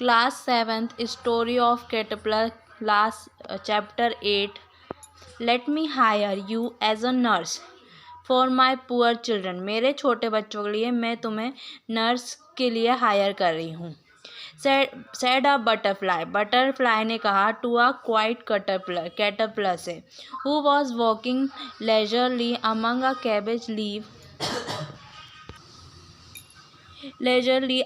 Class 7th Story of Caterpillar, Class Chapter 8. Let me hire you as a nurse for my poor children. मेरे छोटे बच्चों के लिए मैं तुम्हें नर्स के लिए हायर कर रही हूँ. Said a butterfly. बटरफ्लाई ने कहा to a quiet caterpillar से, who was walking leisurely among a cabbage leaf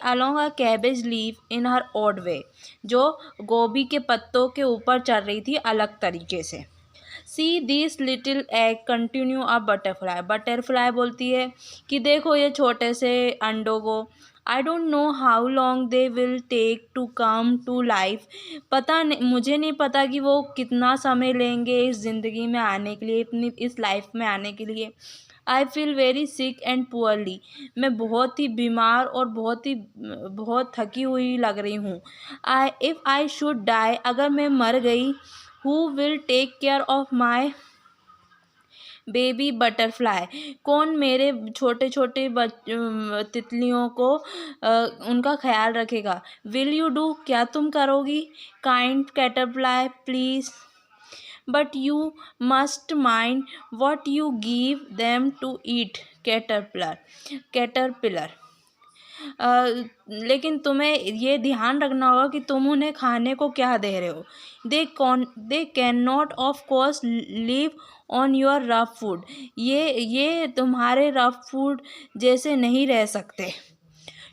along a cabbage leaf in her odd way, जो गोभी के पत्तों के ऊपर चल रही थी अलग तरीके से. See this little egg, continue a butterfly. Butterfly बोलती है कि देखो ये छोटे से अंडों को. I don't know how long they will take to come to life. मुझे नहीं पता कि वो कितना समय लेंगे इस ज़िंदगी में आने के लिए, इस लाइफ में आने के लिए. I feel very sick and poorly. मैं बहुत ही बीमार और बहुत थकी हुई लग रही हूँ. इफ़ आई शुड डाई, अगर मैं मर गई, who will take care of my baby butterfly, कौन मेरे छोटे छोटे तितलियों को उनका ख्याल रखेगा. विल यू डू, क्या तुम करोगी. Kind caterpillar, please. But you must mind what you give them to eat. Caterpillar, लेकिन तुम्हें ये ध्यान रखना होगा कि तुम उन्हें खाने को क्या दे रहे हो. They can not of course live on your rough food. ये तुम्हारे रफ फूड जैसे नहीं रह सकते.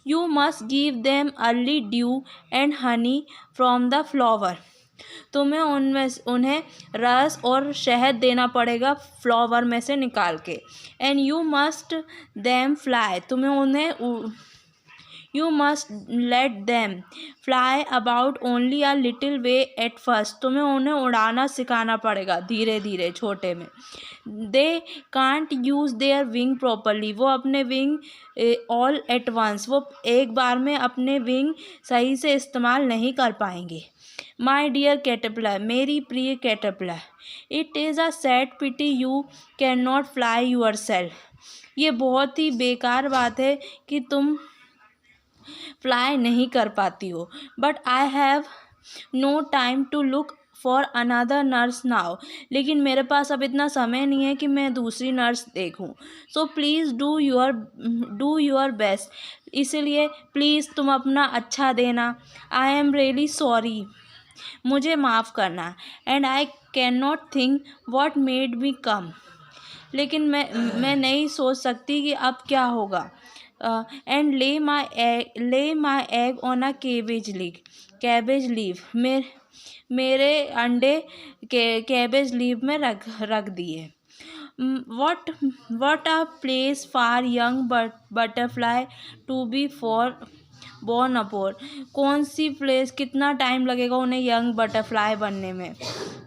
You must give them early due and honey from the flower. तुम्हें उन्हें रस और शहद देना पड़ेगा फ्लावर में से निकाल के. And you must them fly, You must let them fly about only a little way at first. तुम्हें उन्हें उड़ाना सिखाना पड़ेगा धीरे धीरे, छोटे में. They can't use their wing properly. वो अपने विंग all at once, वो एक बार में अपने विंग सही से इस्तेमाल नहीं कर पाएंगे. My dear caterpillar, मेरी प्रिय caterpillar. It is a sad pity you cannot fly yourself. ये बहुत ही बेकार बात है कि तुम फ्लाई नहीं कर पाती हो. But I have no time to look for another nurse now. लेकिन मेरे पास अब इतना समय नहीं है कि मैं दूसरी नर्स देखूं. So please do your best. इसलिए प्लीज़ तुम अपना अच्छा देना. आई एम रियली सॉरी, मुझे माफ़ करना. And I can not think what made me come. लेकिन मैं नहीं सोच सकती कि अब क्या होगा. And lay my egg on a cabbage leaf. मेरे अंडे कैबेज लीफ में रख दिए. What a place for young butterfly to be for born upon. कौन सी प्लेस, कितना टाइम लगेगा उन्हें यंग बटरफ्लाई बनने में.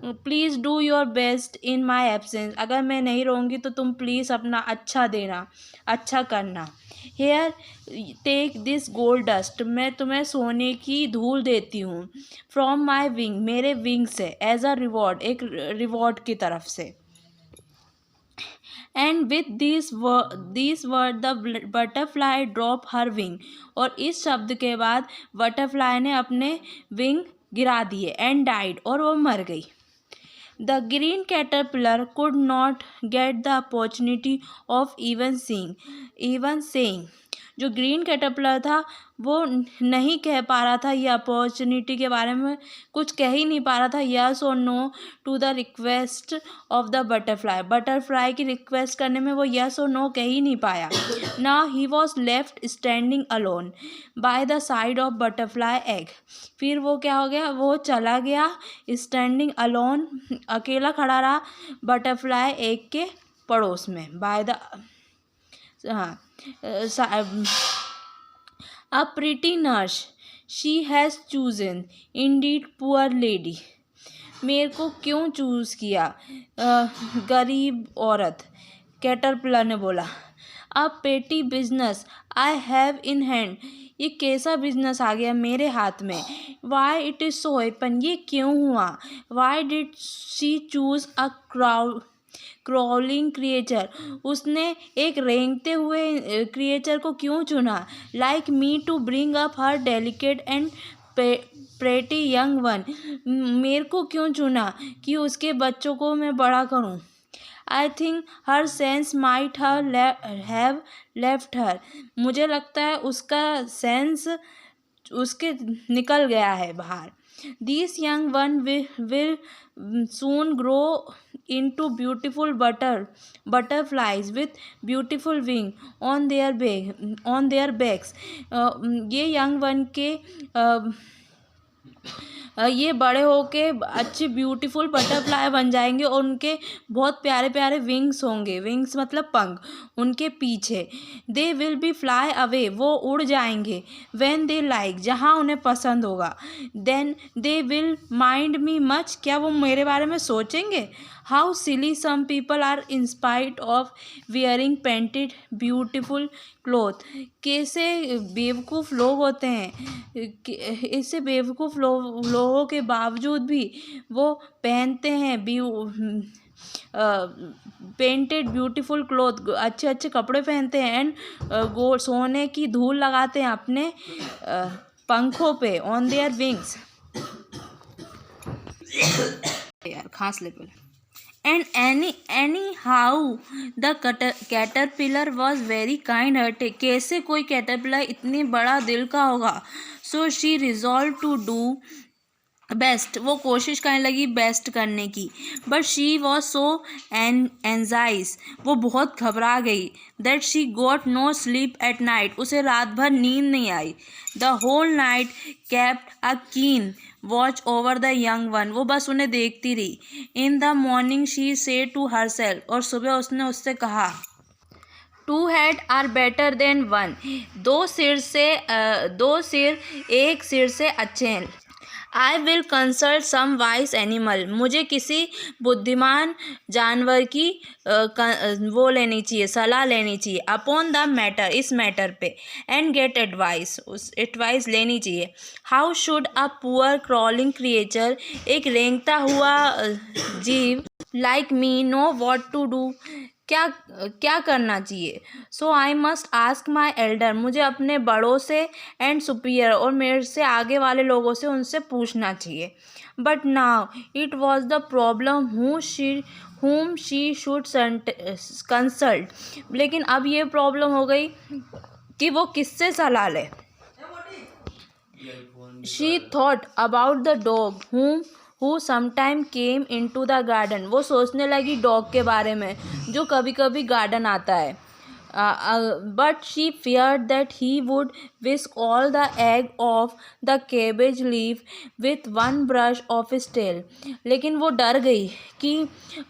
Please do your best in my absence. अगर मैं नहीं रहूँगी तो तुम प्लीज़ अपना अच्छा देना, अच्छा करना. Here take this gold dust. मैं तुम्हें सोने की धूल देती हूँ. फ्रॉम माई विंग, मेरे विंग से. एज अ रिवॉर्ड, एक रिवॉर्ड की तरफ से. And with this word the butterfly drop her wing. और इस शब्द के बाद बटरफ्लाई ने अपने विंग गिरा दिए. एंड डाइड, और वो मर गई. The green caterpillar could not get the opportunity of even saying. जो ग्रीन कैटरपिलर था वो नहीं कह पा रहा था, ये अपॉर्चुनिटी के बारे में कुछ कह ही नहीं पा रहा था. यस और no to the request of the butterfly. Butterfly की रिक्वेस्ट करने में वो यस और नो कह ही नहीं पाया. Now he was left standing alone by the side of butterfly egg. फिर वो क्या हो गया, वो चला गया स्टैंडिंग अलोन, अकेला खड़ा रहा बटरफ्लाई एग के पड़ोस में. By the a pretty nurse she has chosen indeed, poor lady. मेरे को क्यों चूज़ किया, गरीब औरत. कैटरपिलर ने बोला. a petty business I have in hand. ये कैसा बिजनेस आ गया मेरे हाथ में. why it is so happen, ये क्यों हुआ. why did she choose a crawling creature. उसने एक रेंगते हुए क्रिएचर को क्यों चुना. Like me to bring up her delicate and pretty young one, मेरे को क्यों चुना कि उसके बच्चों को मैं बड़ा करूं। I think her sense might have left her, मुझे लगता है उसका सेंस उसके निकल गया है बाहर। These young one will soon grow into beautiful butterflies with beautiful wing on their backs। ये young one के ये बड़े होके अच्छे ब्यूटीफुल बटरफ्लाई बन जाएंगे और उनके बहुत प्यारे प्यारे विंग्स होंगे। विंग्स मतलब पंख उनके पीछे। They will be fly away, वो उड़ जाएंगे। व्हेन दे लाइक, जहाँ उन्हें पसंद होगा। Then they will mind me much, क्या वो मेरे बारे में सोचेंगे। How silly some people are inspired of wearing painted beautiful cloth, कैसे बेवकूफ़ लोग होते हैं, इससे बेवकूफ़ लोगों के बावजूद भी वो पहनते हैं पेंटेड ब्यूटीफुल क्लोथ, अच्छे अच्छे कपड़े पहनते हैं। एंड सोने की धूल लगाते हैं अपने पंखों पे, ऑन देयर विंग्स। यार खांस ले पहले। And anyhow the caterpillar was very kind hearted, कैसे कोई कैटरपिलर इतनी बड़ा दिल का होगा। So she resolved to do best, वो कोशिश करने लगी बेस्ट करने की। But she was so anxious, वो बहुत घबरा गई। That she got no sleep at night, उसे रात भर नींद नहीं आई। The whole night kept a keen watch over the young one, वो बस उन्हें देखती रही। In the morning she say to herself, और सुबह उसने उससे कहा, two heads are better than one, दो सिर एक सिर से अच्छे हैं। I will consult some wise animal, मुझे किसी बुद्धिमान जानवर की वो लेनी चाहिए, सलाह लेनी चाहिए। अपॉन द मैटर, इस मैटर पे। एंड गेट एडवाइस, उस एडवाइस लेनी चाहिए। How should a poor crawling creature, एक रेंगता हुआ जीव like me know what to do, क्या करना चाहिए। So I must ask my elder, मुझे अपने बड़ों से एंड सुपीरियर, और मेरे से आगे वाले लोगों से उनसे पूछना चाहिए। But now it was the problem whom she should consult, लेकिन अब ये प्रॉब्लम हो गई कि वो किससे सलाह ले। She thought about the dog who sometime came into the garden, वो सोचने लगी डॉग के बारे में जो कभी कभी गार्डन आता है। But she feared that he would whisk all the egg off the cabbage leaf with one brush of his tail, लेकिन वो डर गई कि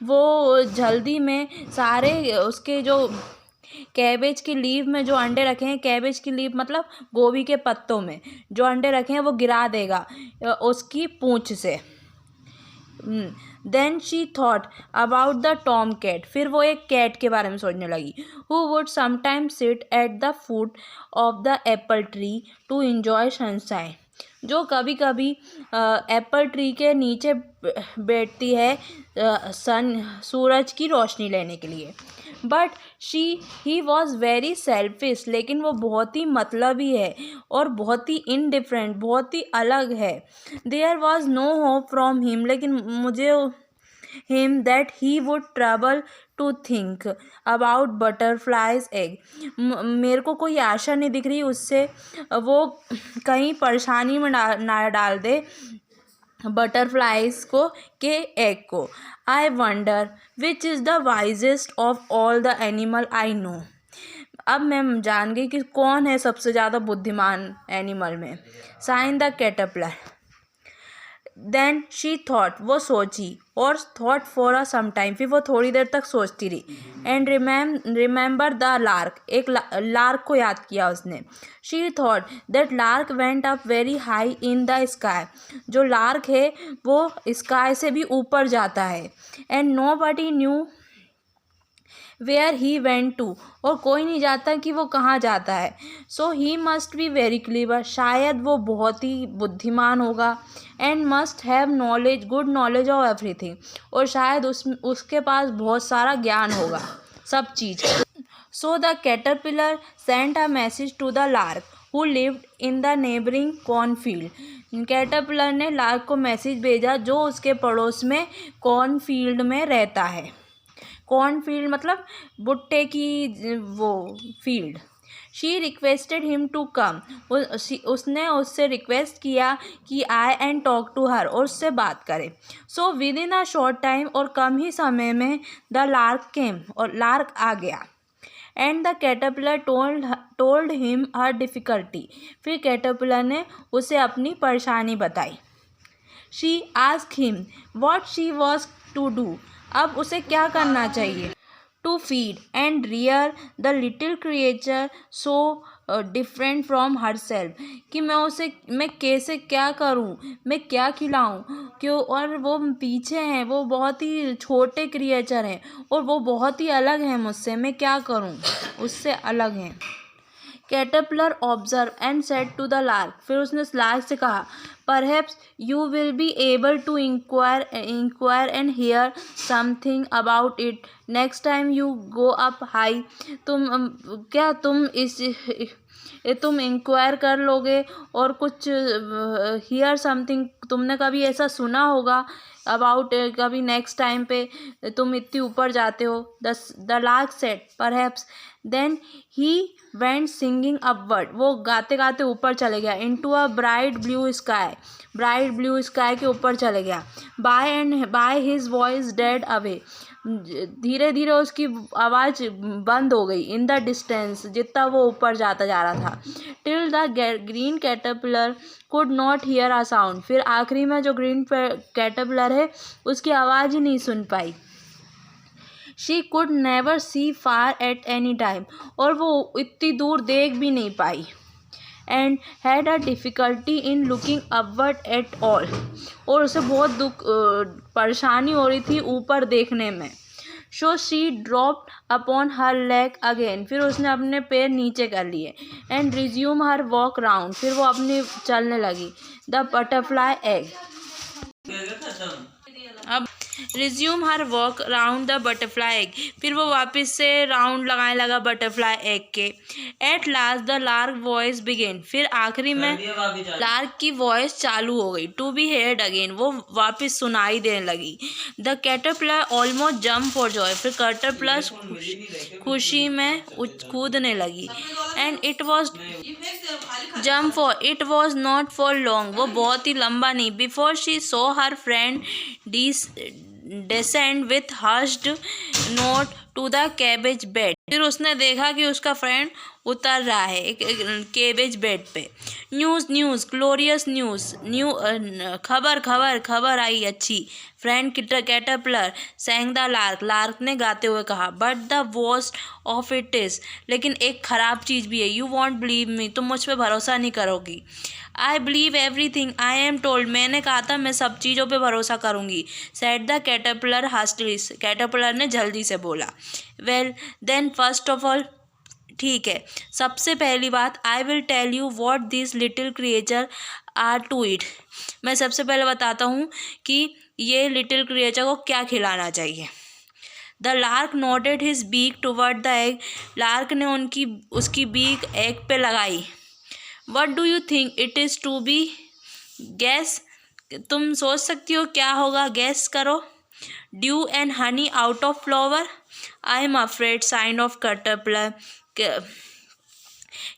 वो जल्दी में सारे उसके जो कैबेज की लीफ में जो अंडे रखे हैं, कैबेज की लीफ मतलब गोभी के पत्तों में जो अंडे रखे हैं वो गिरा देगा उसकी पूंछ से। Then she thought about the tom cat, फिर वो एक कैट के बारे में सोचने लगी। Who would sometime sit at the foot of the apple tree to enjoy sunshine, जो कभी कभी एप्पल ट्री के नीचे बैठती है सूरज की रोशनी लेने के लिए। But he was very selfish, लेकिन वो बहुत ही मतलबी है और बहुत ही इनडिफरेंट, बहुत ही अलग है। There was no hope from him, लेकिन मुझे him that he would trouble to think about butterfly's egg, मेरे को कोई आशा नहीं दिख रही उससे वो कहीं परेशानी में ना डाल दे बटरफ्लाइज को के एग को। I wonder which is the wisest of all the animal I know, अब मैं जान गई कि कौन है सबसे ज़्यादा बुद्धिमान एनिमल में। Sighed the caterpillar. Then she thought, वो सोची, और thought for a some time, फिर वो थोड़ी देर तक सोचती रही। एंड रिमेंबर द लार्क, एक लार्क को याद किया उसने। She thought that lark went up very high in the sky, जो लार्क है वो स्काई से भी ऊपर जाता है। And nobody knew where he went to, और कोई नहीं जाता कि वो कहाँ जाता है। So he must be very clever, शायद वो बहुत ही बुद्धिमान होगा। And must have knowledge, good knowledge of everything, और शायद उसके पास बहुत सारा ज्ञान होगा सब चीज़। So the caterpillar sent a message to the lark who lived in the neighbouring cornfield, caterpillar ने लार्क को मैसेज भेजा जो उसके पड़ोस में कॉर्न फील्ड में रहता है। कॉर्न फील्ड मतलब भुट्टे की वो field. She requested him to come, उसने उससे रिक्वेस्ट किया कि आए एंड टॉक टू हर, और उससे बात करे। So with in a short time, और कम ही समय में द लार्क केम, और लार्क आ गया। And the caterpillar told him her difficulty, फिर कैटरपिलर ने उसे अपनी परेशानी बताई। She asked him what she was to do, अब उसे क्या करना चाहिए। To feed and rear the little creature so different from herself, कि मैं कैसे क्या करूं, मैं क्या खिलाऊं, क्यों, और वो पीछे हैं, वो बहुत ही छोटे क्रिएचर हैं और वो बहुत ही अलग हैं मुझसे, मैं क्या करूं, उससे अलग हैं। Caterpillar observe and said to the lark, फिर उसने लार्क से कहा, perhaps you will be able to inquire and hear something about it next time you go up high, क्या तुम इंक्वायर कर लोगे और कुछ हियर समथिंग, तुमने कभी ऐसा सुना होगा अबाउट, कभी नेक्स्ट टाइम पे तुम इतनी ऊपर जाते हो। The lark said perhaps, then he went singing upward, वो गाते गाते ऊपर चले गया। Into a bright blue sky के ऊपर चले गया। By his voice died away, धीरे धीरे उसकी आवाज़ बंद हो गई। इन द डिस्टेंस, जितना वो ऊपर जाता जा रहा था। Till the green caterpillar could not here a sound, फिर आखिरी में जो ग्रीन कैटरपिलर है उसकी आवाज़ ही नहीं सुन पाई। She could never see far at any time, और वो इतनी दूर देख भी नहीं पाई। And had a difficulty in looking upward at all, और उसे बहुत परेशानी हो रही थी ऊपर देखने में। So she dropped upon her leg again, फिर उसने अपने पैर नीचे कर लिए। And resume her walk round, फिर वो अपनी चलने लगी। द बटरफ्लाई एग, अब resume her walk round the butterfly egg, फिर वो वापस से राउंड लगाने लगा बटरफ्लाई एग के। At last the lark voice began, फिर आखिरी में लार्क की वॉइस चालू हो गई। टू बी हेयर्ड अगेन, वो वापस सुनाई देने लगी। The caterpillar almost jump for Joy, फिर कैटरपिलर खुशी में कूदने लगी। And it was jump for, it was not for long, वो बहुत ही लंबा नहीं। Before she so her friend descend with hushed note to the cabbage bed, फिर उसने देखा कि उसका फ्रेंड उतर रहा है एक केबेज बेड पे। न्यूज़ ग्लोरियस न्यूज़, खबर आई अच्छी। Friend caterpillar sang the lark ने गाते हुए कहा। But the worst of it is, लेकिन एक ख़राब चीज़ भी है। यू वॉन्ट बिलीव मी, तुम मुझ पर भरोसा नहीं करोगी। I believe everything I am told, मैंने कहा था मैं सब चीज़ों पे भरोसा करूँगी। सेड द कैटरपिलर हास्टली, कैटरपिलर ने जल्दी से बोला। Well then first of all, ठीक है, सबसे पहली बात, I will tell you what this little creature are to it, मैं सबसे पहले बताता हूँ कि ये लिटिल क्रिएचर को क्या खिलाना चाहिए। The lark noted his beak toward the egg, lark ने उसकी बीक एग पे लगाई। What do you think it is to be, guess, तुम सोच सकती हो क्या होगा, गैस करो। Dew and honey out of flower, I am afraid, sighed of caterpillar,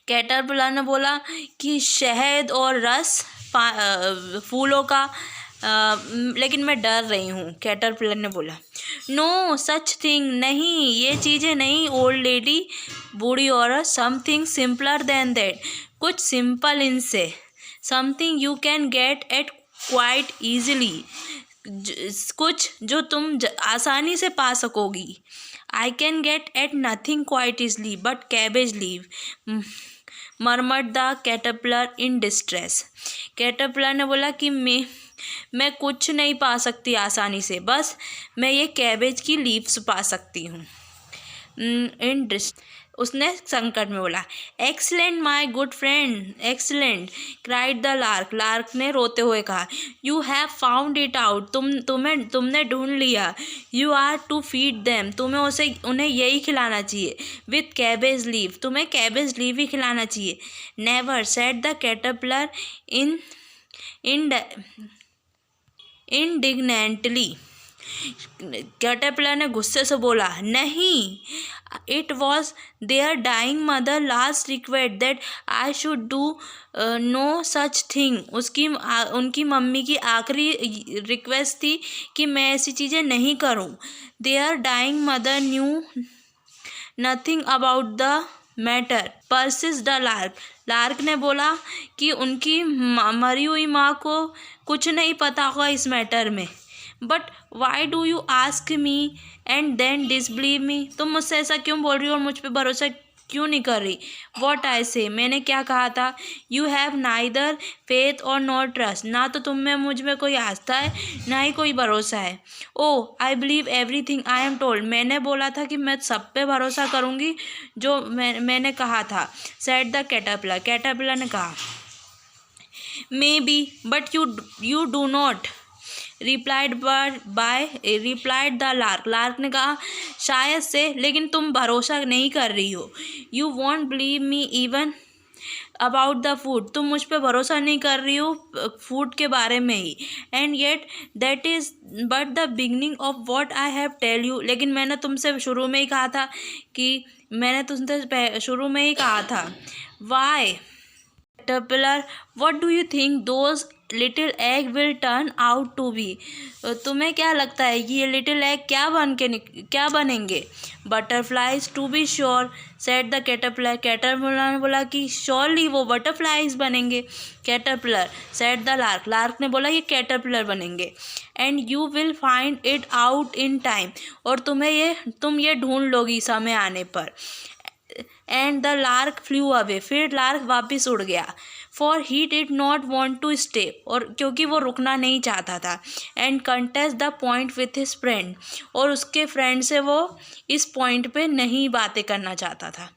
caterpillar ने बोला कि शहद और रस फूलों का, लेकिन मैं डर रही हूँ, कैटरपिलर ने बोला। नो सच थिंग, नहीं ये चीज़ें नहीं ओल्ड लेडी, बूढ़ी औरत। समथिंग सिंपलर देन दैट, कुछ सिंपल इनसे। Something you can get at quite easily, कुछ जो तुम आसानी से पा सकोगी। I can get at nothing quite easily but cabbage leave, murmured the caterpillar in distress, caterpillar ने बोला कि मैं कुछ नहीं पा सकती आसानी से, बस मैं ये कैबेज की लीव्स पा सकती हूँ। उसने संकट में बोला। Excellent my good friend, excellent, cried the lark, lark ने रोते हुए कहा। You have found it out, तुमने ढूंढ लिया। You are to feed them, तुम्हें उन्हें यही खिलाना चाहिए। विथ कैबेज लीव, तुम्हें कैबेज लीव ही खिलाना चाहिए। Never, said the caterpillar in indignantly. Caterpillar ने गुस्से से बोला, नहीं, it was their dying mother last request that I should do no such thing. उनकी मम्मी की आखिरी रिक्वेस्ट थी कि मैं ऐसी चीज़ें नहीं करूं. Their dying mother knew nothing about the matter persist the lark. Lark ने बोला कि उनकी मरी हुई माँ को कुछ नहीं पता होगा इस मैटर में. But why do you ask me and then disbelieve me. तुम मुझसे ऐसा क्यों बोल रही हो और मुझ पर भरोसा क्यों नहीं कर रही. वॉट आई से, मैंने क्या कहा था. यू हैव नाइदर फेथ और नॉर ट्रस्ट. ना तो तुम में मुझ में कोई आस्था है ना ही कोई भरोसा है. Oh I believe everything I am told. मैंने बोला था कि मैं सब पे भरोसा करूँगी जो मैंने कहा था. Said the caterpillar. कैटरपिलर ने कहा, may be but you do not. Replied the lark. Lark ने कहा, शायद से, लेकिन तुम भरोसा नहीं कर रही हो. You won't believe me even about the food. तुम मुझ पर भरोसा नहीं कर रही हो फूड के बारे में ही. And yet that is but the beginning of what I have tell you. लेकिन मैंने तुमसे शुरू में ही कहा था why. Caterpillar, what do you think those little egg will turn out to be. तुम्हें क्या लगता है कि ये लिटिल एग क्या बनेंगे. Butterflies to be sure said the caterpillar. Caterpillar ने बोला कि श्योरली वो बटरफ्लाइज बनेंगे. Caterpillar said the lark. Lark ने बोला ये कैटरपिलर बनेंगे. And you will find it out in time. और तुम ये ढूंढ लोगी समय आने पर. And the lark flew away. फिर लार्क वापस उड़ गया. For he did not want to stay. और क्योंकि वो रुकना नहीं चाहता था. And contest the point with his friend. और उसके फ्रेंड से वो इस पॉइंट पे नहीं बातें करना चाहता था.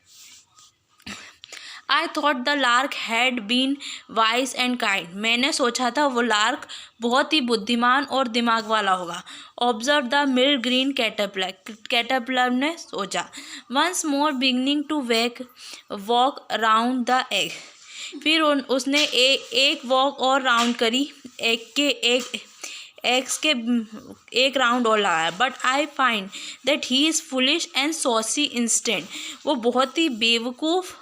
I thought the lark had been wise and kind. मैंने सोचा था वो लार्क बहुत ही बुद्धिमान और दिमाग वाला होगा. Observe the mill green caterpillar. Caterpillar ने सोचा. Once more beginning to walk around the egg. फिर उसने एक वॉक और राउंड करी. एग्स के एक राउंड और लगाया. But I find that he is foolish and saucy instant. वो बहुत ही बेवकूफ़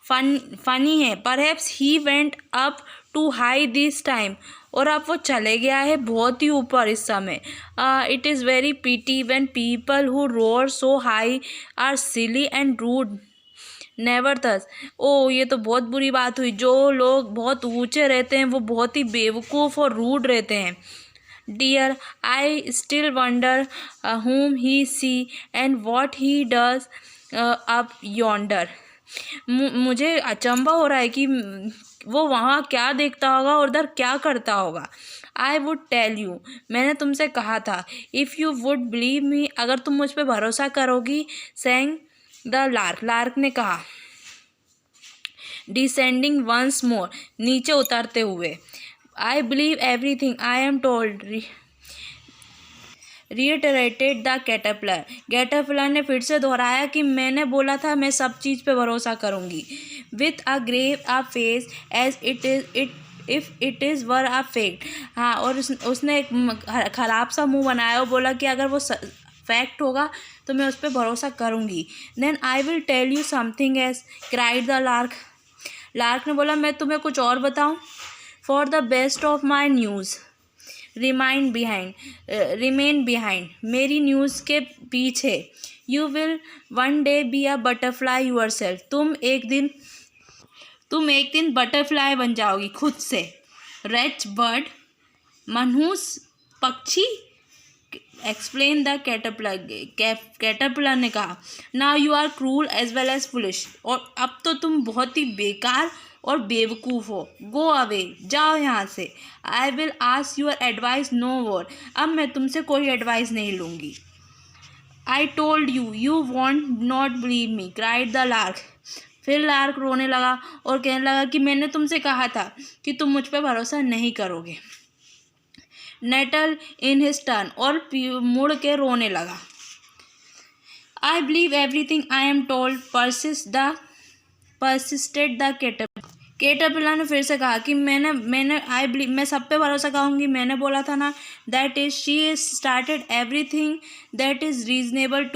फनी है. Perhaps he went up too high this time. और अब वो चले गया है बहुत ही ऊपर इस समय. It is very pity when people who roar so high are silly and rude never thus. ओ ये तो बहुत बुरी बात हुई. जो लोग बहुत ऊंचे रहते हैं वो बहुत ही बेवकूफ़ और रूड रहते हैं. Dear I still wonder whom he see and what he does up yonder. मुझे अचंभा हो रहा है कि वो वहाँ क्या देखता होगा और उधर क्या करता होगा. I would tell you. मैंने तुमसे कहा था. If you would believe me. अगर तुम मुझ पर भरोसा करोगी. Saying the lark. लार्क ने कहा. Descending once more. नीचे उतरते हुए. I believe everything I am told reiterated the caterpillar. Caterpillar ने फिर से दोहराया कि मैंने बोला था मैं सब चीज़ पे भरोसा करूँगी. With a grave a face as if it is were a fact. हाँ, और उसने एक ख़राब सा मुंह बनाया और बोला कि अगर वो फैक्ट होगा तो मैं उस पर भरोसा करूँगी. Then I will tell you something as cried the lark. Lark ने बोला मैं तुम्हें कुछ और बताऊँ. For the best of my news remain behind. मेरी न्यूज़ के पीछे. You will one day be a butterfly yourself. तुम एक दिन बटरफ्लाई बन जाओगी खुद से. Wretch bird. मनहूस पक्षी. Explain the caterpillar. कैटरपिलर ने कहा. Now you are cruel as well as foolish. और अब तो तुम बहुत ही बेकार और बेवकूफ़ हो. Go away. जाओ यहाँ से. I will ask your advice no more. अब मैं तुमसे कोई एडवाइस नहीं लूँगी. I told you won't not believe me cried the lark. फिर लार्क रोने लगा और कहने लगा कि मैंने तुमसे कहा था कि तुम मुझ पर भरोसा नहीं करोगे. Nettle in his turn. और मुड़ के रोने लगा. I believe everything I am told persisted the caterpillar. Caterpillar ने फिर से कहा कि मैं सब पे भरोसा करूँगी, मैंने बोला था ना, that is she started everything that is reasonable